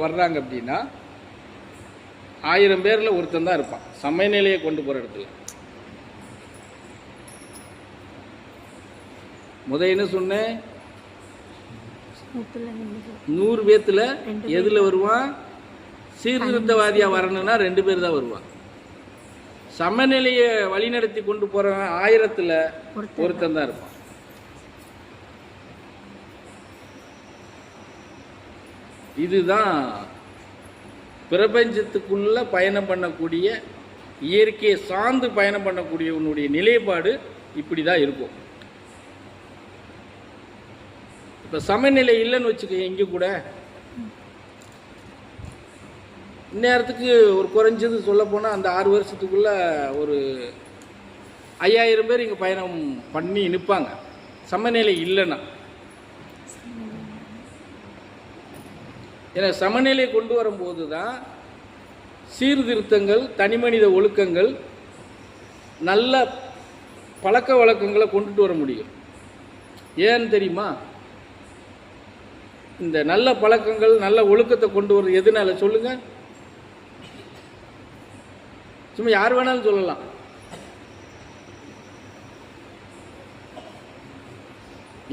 வர்றாங்க அப்படின்னா 1000 பேரில் ஒருத்தன் தான் இருப்பான் சமநிலையை கொண்டு போகிற இடத்துல. என்ன சொன்னேன், 100 பேத்துல எதில் வருவான்? சீர்திருத்தவாதியாக வரணும்னா 2 பேர் தான் வருவான். சமநிலையை வழிநடத்தி கொண்டு போகிறவன் 1000ல் ஒருத்தன் தான் இருப்பான். இதுதான் பிரபஞ்சத்துக்குள்ள பயணம் பண்ணக்கூடிய, இயற்கையை சார்ந்து பயணம் பண்ணக்கூடிய உன்னுடைய நிலைப்பாடு இப்படி தான் இருக்கும். இப்போ சமநிலை இல்லைன்னு வச்சுக்க, எங்கே கூட இந்நேரத்துக்கு ஒரு குறைஞ்சது சொல்ல போனால் அந்த 6 வருஷத்துக்குள்ள ஒரு 5000 பேர் இங்கே பயணம் பண்ணி நிற்பாங்க சமநிலை இல்லைன்னா. ஏன்னா சமநிலை கொண்டு வரும்போது தான் சீர்திருத்தங்கள், தனிமனித ஒழுக்கங்கள், நல்ல பழக்க வழக்கங்களை கொண்டுட்டு வர முடியும். ஏன்னு தெரியுமா? இந்த நல்ல பழக்கங்கள், நல்ல ஒழுக்கத்தை கொண்டு வர்றது எதுனால சொல்லுங்க? சும்மா யார் வேணாலும் சொல்லலாம்.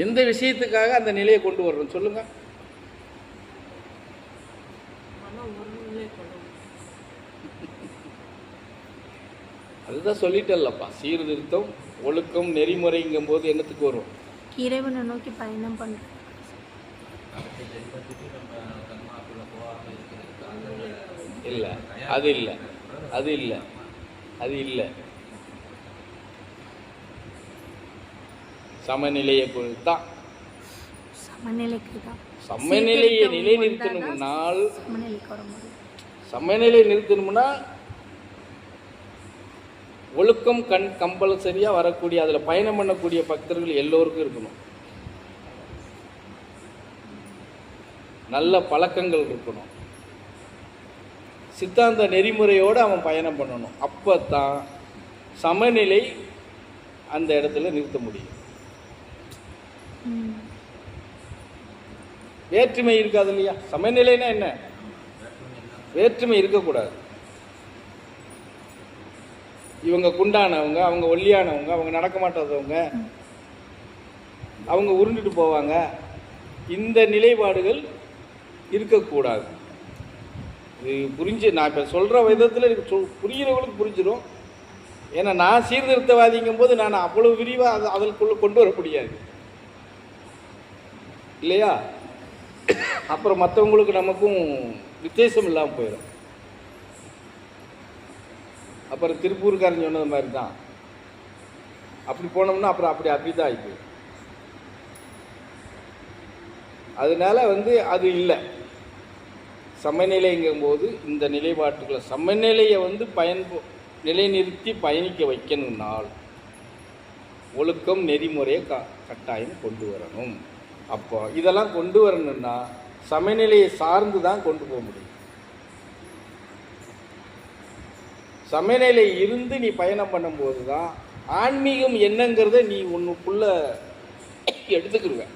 எந்த விஷயத்துக்காக அந்த நிலையை கொண்டு வர்றோம் சொல்லுங்க? அதுதான் சொல்லிட்டல்லப்பா, சீர்திருத்தம், ஒழுக்கம், நெறிமுறைங்கும் போது என்னத்துக்கு வரும்? இறைவனை நோக்கி பயணம் பண்ற. இல்லை, அது இல்லை, அது இல்லை, அது இல்லை. சமநிலையை தான், சமநிலையை நிலைநிறுத்தணும்னால், சமநிலை நிறுத்தணும்னா ஒழுக்கம் கம்பல்சரியாக வரக்கூடிய, அதில் பயணம் பண்ணக்கூடிய பக்தர்கள் எல்லோருக்கும் இருக்கணும். நல்ல பழக்கங்கள் இருக்கணும், சித்தாந்த நெறிமுறையோடு அவன் பயணம் பண்ணணும். அப்போ தான் சமநிலை அந்த இடத்துல நிறுத்த முடியும். வேற்றுமை இருக்காது இல்லையா? சமநிலைன்னா என்ன? வேற்றுமை இருக்கக்கூடாது. இவங்க குண்டானவங்க, அவங்க ஒல்லியானவங்க, அவங்க நடக்க மாட்டாதவங்க, அவங்க உருண்டுட்டு போவாங்க, இந்த நிலைப்பாடுகள் இருக்கக்கூடாது. இது புரிஞ்சு, நான் இப்போ சொல்கிற விதத்தில் புரிகிறவங்களுக்கு புரிஞ்சிடும். ஏன்னா நான் சீர்திருத்தவாதிங்கும் போது நான் அவ்வளோ விரிவாக அதற்குள்ளே கொண்டு வர முடியாது இல்லையா? அப்புறம் மற்றவங்களுக்கு நமக்கும் வித்தியாசம் இல்லாமல் போயிடும். அப்புறம் திருப்பூர்காரன் சொன்னது மாதிரி தான், அப்படி போனோம்னா அப்புறம் அப்படி தான் ஆகிப்போம். அதனால அது இல்லை. சமநிலைங்கும்போது இந்த நிலைப்பாட்டுகளை, சமநிலையை நிலைநிறுத்தி பயணிக்க வைக்கணும்னால் ஒழுக்கம், நெறிமுறையை கட்டாயம் கொண்டு வரணும். அப்போ இதெல்லாம் கொண்டு வரணும்னா சமநிலையை சார்ந்து தான் கொண்டு போக முடியும். சமநிலை இருந்து நீ பயணம் பண்ணும்போது தான் ஆன்மீகம் என்னங்கிறத நீ உன்னுக்குள்ள எடுத்துக்கிடுவேன்.